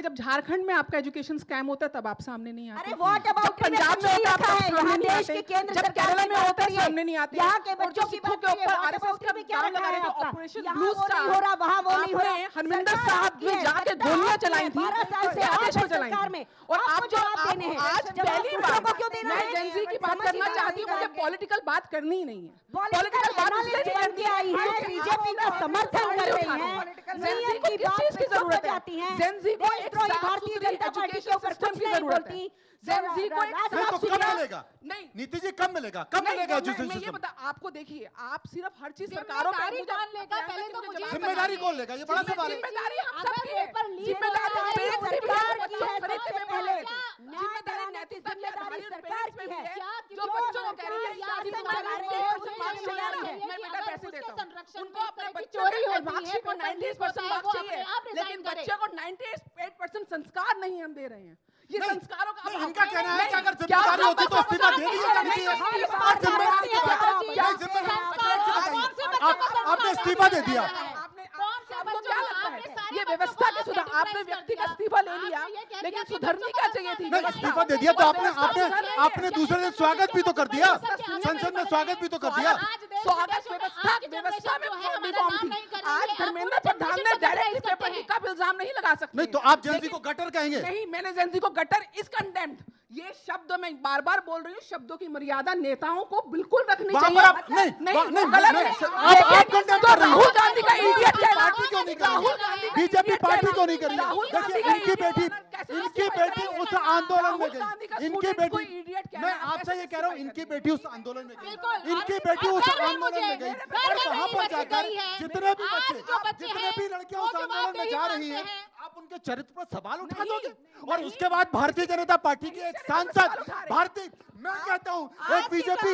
जब झारखंड में आपका एजुकेशन स्कैम होता है तब आप सामने नहीं आते। अरे व्हाट अबाउट पंजाब में होता है आप सामने नहीं देश आते। के केंद्र जब सरकार केरला की में बात होता है करिए, सामने नहीं आते। यहाँ के और बच्चों जो की सिखों बात के करिए, ऊपर व्हाट आरएसएस अबाउट का में क्या दाव रखा लगाने है के आपका? ऑपरेशन यहाँ ब्लू वो नहीं स्टार हो रहा, वहाँ वो नहीं हो रहा। आपने हरमिंदर सरकार साहब आपकी ने है, जाके सत्ता गोलियां आपकी चलाई है, थी 12 साल से आप आदेश हैं में चलाई सरकार थी। में। और आपको आप जो जवाब देने हैं। आज जवाब पहली दूसरों को बार क्यों देना मैं है? जेनजी की बात समझ करना नहीं चाहती हूँ, मुझे आएगी। पॉलिटिकल बात करनी ही नहीं है। पॉलिटिकल बात एनालिस्ट बन के आई है, बीजेपी का समर्थन कर रही है, नियम की बात पे चुप हो जाती हैं, देशद्रोही भारतीय जनता पार्टी के ऊपर कुछ नहीं बोलती। जेनजी को नहीं तो कब मिलेगा? नहीं नीति जी कब मिलेगा? कब मिलेगा एजुकेशन मैं ये सिस्टम? बता आपको देखिए, आप सिर्फ हर चीज सरकारों पे जिम्मेदारी कौन लेगा? ये बड़ा सवाल है। जिम्मेदारी हम सबकी है। जिम्मेदारी सरकार की है, सबसे पहले जिम्मेदारी नैतिकता की जिम्मेदारी सरकार की है। जो बच्चों को कह रही है शादी मैं बेटा पैसे देता हूँ उनको अपने बच्चों के मार्कशीट में 98% मार्क्स चाहिए, लेकिन बच्चे को 98% संस्कार नहीं हम दे रहे हैं। ये संस्कारों का नहीं, इनका कहना है कि अगर जिम्मेदारी होती तो इस्तीफा दे दिया जाना चाहिए। आप जिम्मेदारी की बात आपने इस्तीफा दे दिया। आपको क्या लगता है ये व्यवस्था के सुधार? आपने व्यक्ति का इस्तीफा ले लिया, लेकिन सुधरनी क्या चाहिए थी? नहीं, इस्तीफा दे दिया तो आपने दूसरे दिन स्वागत भी तो कर दिया, संसद में स्वागत भी तो कर दिया। स्वागत व्यवस्था में रिफॉर्म थी। आज धर्मेंद्र प्रधान ने डायरेक्टली पेपर लीक का इल्जाम नहीं लगा सकते। नहीं तो आप जेनजी को गटर कहेंगे? नहीं, मैंने जेनजी को गटर इज कंडेम्ड। ये शब्द मैं बार बार बोल रही हूँ, शब्दों की मर्यादा नेताओं को बिल्कुल रखनी चाहिए। नहीं, गलत है। आप कंडेम कर रहे हैं। राहुल गांधी का इडियट पार्टी क्यों नहीं करी? बीजेपी पार्टी क्यों नहीं करी? देखिए इनकी बेटी उस आंदोलन में गई। इनकी बेटी, मैं आपसे ये कह रहा हूँ, इनकी बेटी उस आंदोलन में गई। इनकी बेटी उस आंदोलन में गई और वहाँ पर जाकर जितने भी बच्चे, जितने भी लड़कियां उस आंदोलन में जा रही हैं, आप उनके चरित्र पर सवाल उठा दोगे? और उसके बाद भारतीय जनता पार्टी के एक सांसद, मैं कहता हूँ एक बीजेपी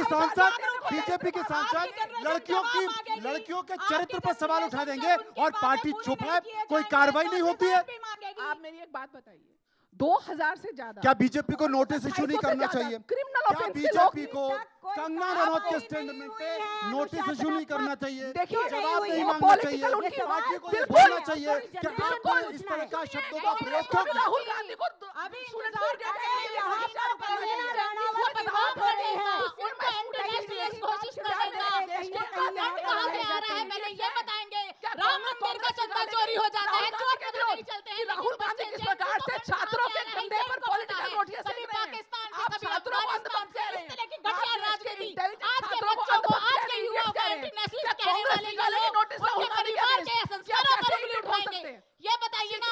के सांसद लड़कियों के चरित्र पर सवाल उठा देंगे और पार्टी चुप है, कोई कार्रवाई नहीं होती है। आप मेरी एक बात बताइए, 2000 से ज्यादा क्या बीजेपी को नोटिस इशू नहीं करना चाहिए? क्रिमिनल क्या ऑफेंस बीजेपी को कंगना रनौत के स्टेटमेंट पे नोटिस इशू नहीं करना चाहिए? देखिए, जवाब नहीं मांगना पॉलिटिकल चाहिए? उनकी पार्टी को ये बिल्कुल बोलना चाहिए कि आपको इस तरह का शब्दों का प्रयोग क्यों किया? राहुल गांधी को चोरी हो जाता है, चोर के तो नहीं चलते हैं। राहुल गांधी किस प्रकार से छात्रों के कंधे पर पॉलिटिकल नोटिस कभी पाकिस्तान से, आप कभी छात्रों को अंधभक्त कह रहे इस तरह की घटिया हैं। राजनीति आज के छात्रों को बच्चों को, अंधभक्त आज के युवाओं को एंटी-नेशनलिस्ट कहने वाले कांग्रेस लोग नोटिस उनके परिवार के संस्कारों पर उंगली उठाएंगे। ये बताइए ना,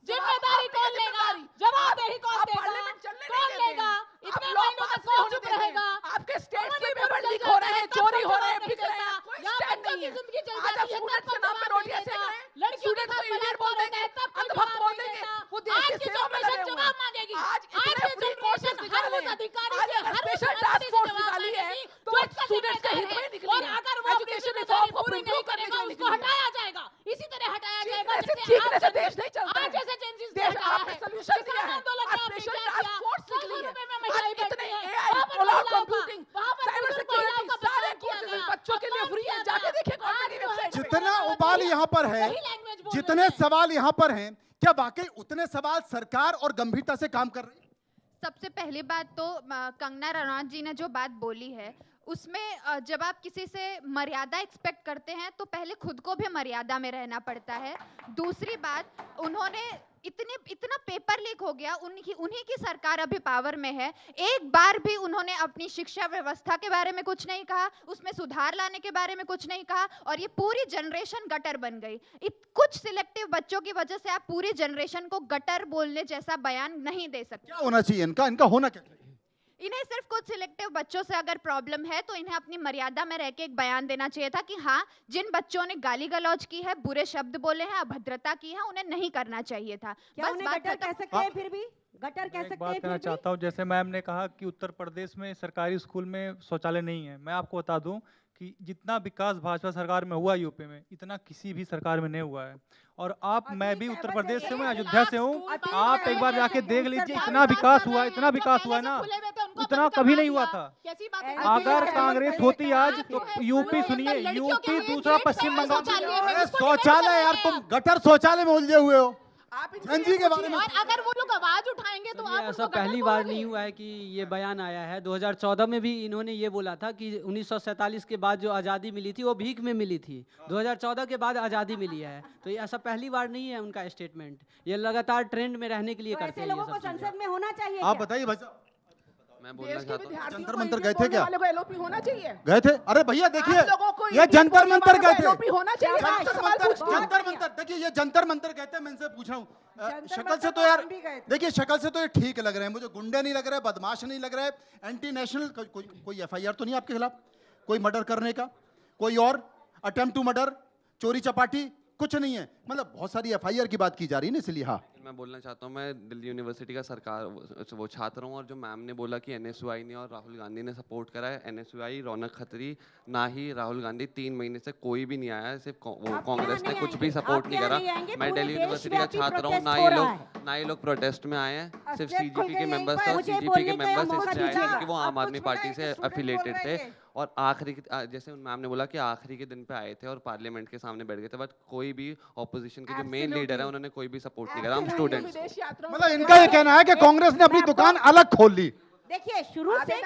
जिम्मेदारी कौन लेगा? जवाबदेही कौन देगा? कौन लेगा? इतने महीनों तक कौन चुप रहेगा? आपके स्टेट के पेपर लीक हो रहे हैं, चोरी हो रहे हैं, बिक रहे हैं, कोई यहाँ स्टैंड बच्चों नहीं की है। जिंदगी चल आज आप जाती है, स्टूडेंट्स के नाम पे रोटियां सेक रहे हैं, लड़कियों के स्टूडेंट्स को साथ इडियट बोल बलात्कार देंगे, होता है, तब अंधभक्त बोल देंगे, वो देश आज की की सेवा में लगे जनरेशन हुए जवाब हैं। मांगेगी। आज आज इतने की फ्री कोर्सेस जनरेशन निकाले हर उस हैं। अधिकारी आज से, अगर हर उस स्पेशल मंत्री टास्क से फोर्स जवाब निकाली है मांगेगी, तो जो वो इसका स्टूडेंट्स के हित जिम्मेदार में है। निकली और है। अगर वो अपनी एजुकेशन जिम्मेदारी रिफॉर्म को पूरी इम्प्रूव नहीं करने करेगा, के लिए उसको निकली है। हटाया जाएगा। इसी तरह हटाया जाएगा चीखने जैसे से देश नहीं चलता है। आज जैसे चेंजेस देश आपने सॉल्यूशन दिया है। आंदोलन आज में आपने स्पेशल क्या टास्क किया? फोर्स निकली 100 है। रुपए में महिलाएं आज इतने बैठी हैं। AI, वहाँ पर क्लाउड महिलाओं का, कंप्यूटिंग, वहाँ पर साइबर बुजुर्ग सिक्योरिटी, महिलाओं का सारे बचाव किया कोर्सेज गया। बच्चों के लिए फ्री है। जाके देखिए गवर्नमेंट की वेबसाइट पे। जितना उबाल यहाँ पर है, वही लैंग्वेज बोल जितने रहे हैं। सवाल यहाँ पर हैं, क्या वाकई उतने सवाल सरकार और गंभीरता से काम कर रही है? सबसे पहली बात तो कंगना रनौत जी ने जो बात बोली है उसमें जब आप किसी से मर्यादा एक्सपेक्ट करते हैं तो पहले खुद को भी मर्यादा में रहना पड़ता है। दूसरी बात, उन्होंने इतना पेपर लीक हो गया, उन्हीं की सरकार अभी पावर में है, एक बार भी उन्होंने अपनी शिक्षा व्यवस्था के बारे में कुछ नहीं कहा, उसमें सुधार लाने के बारे में कुछ नहीं कहा और ये पूरी जनरेशन गटर बन गई। कुछ सिलेक्टिव बच्चों की वजह से आप पूरी जनरेशन को गटर बोलने जैसा बयान नहीं दे सकते। क्या होना चाहिए इनका होना क्या चाहिए? इन्हें सिर्फ कुछ सिलेक्टिव बच्चों से अगर प्रॉब्लम है तो इन्हें अपनी मर्यादा में रह के एक बयान देना चाहिए था कि हाँ, जिन बच्चों ने गाली गलौज की है, बुरे शब्द बोले हैं, अभद्रता की है, उन्हें नहीं करना चाहिए था। क्या उन्हें गटर कह सकते हैं? फिर भी गटर कह एक सकते बात हैं? कहना फिर भी चाहता हूँ, जैसे मैम ने कहा कि उत्तर प्रदेश में सरकारी स्कूल में शौचालय नहीं है। मैं आपको बता दूं कि जितना विकास भाजपा सरकार में हुआ यूपी में, इतना किसी भी सरकार में नहीं हुआ है। और मैं भी उत्तर प्रदेश से हूँ, अयोध्या से हूँ। आप एक बार जाके देख लीजिए, इतना विकास हुआ है ना, उतना कभी नहीं हुआ था। अगर कांग्रेस होती आज तो यूपी, सुनिए, यूपी दूसरा पश्चिम बंगाल। शौचालय यार, तुम गटर शौचालय में उलझे हुए हो। जेनजी के बारे में और अगर वो लोग आवाज उठाएंगे तो ये आप ऐसा उनको पहली गठन बार बोलोगे? नहीं हुआ है कि ये बयान आया है। 2014 में भी इन्होंने ये बोला था कि 1947 के बाद जो आज़ादी मिली थी वो भीख में मिली थी, 2014 के बाद आज़ादी मिली है। तो ये ऐसा पहली बार नहीं है उनका स्टेटमेंट, ये लगातार ट्रेंड में रहने के लिए करते हैं ये लोगों को सब चीजें। संसद में होना चाहिए आप क्या? बताइए भाई साहब, मैं बोलना देश के चाहता हूँ विद्यार्थियों जंतर को मंतर इडियट गए थे क्या? बोलने वाले को एलओपी होना चाहिए। गए थे? अरे भैया देखिए, आप लोगों को ये इडियट जंतर बोलने मंतर वालों गए को थे। एलओपी होना चाहिए। जंतर आपसे सवाल जंतर पूछती हूँ। जंतर मंतर, देखिए ये जंतर मंतर कहते हैं, मैं इनसे पूछ रहा हूँ जंतर शक्ल मंतर से तो तो यार हम भी गए थे। देखिए शक्ल से तो ये ठीक लग रहे हैं, मुझे गुंडे नहीं लग रहे, बदमाश नहीं लग रहे, एंटी नेशनल, कोई एफआईआर तो नहीं आपके खिलाफ, कोई मर्डर करने का, कोई और अटेम्प्ट टू मर्डर, चोरी चपाटी कुछ नहीं है, मतलब बहुत सारी एफआईआर की बात की जा रही है ना, इसलिए हाँ। मैं बोलना चाहता हूँ, मैं दिल्ली यूनिवर्सिटी का सरकार वो छात्र हूँ, और जो मैम ने बोला कि एनएसयूआई ने और राहुल गांधी ने सपोर्ट करा है, एनएसयूआई, रौनक खत्री, ना ही राहुल गांधी, 3 महीने से कोई भी नहीं आया है, सिर्फ वो कांग्रेस ने कुछ भी सपोर्ट नहीं करा। मैं दिल्ली यूनिवर्सिटी का छात्र हूँ, ना ये लोग प्रोटेस्ट में आए हैं, सिर्फ सीजीपी के मेंबर्स थे, और सीजीपी के मेंबर्स इसलिए आए हैं कि वो आम आदमी पार्टी से एफिलेटेड थे, और आखिरी जैसे मैम ने बोला कि आखिरी के दिन पे आए थे और पार्लियामेंट के सामने बैठ गए थे, बट कोई भी ऑपोजिशन के जो मेन लीडर है उन्होंने कोई भी सपोर्ट नहीं करा। हम स्टूडेंट्स, विदेश यात्राओं मतलब इनका ये कहना है कि कांग्रेस ने अपनी दुकान अलग खोल ली। देखिए शुरू से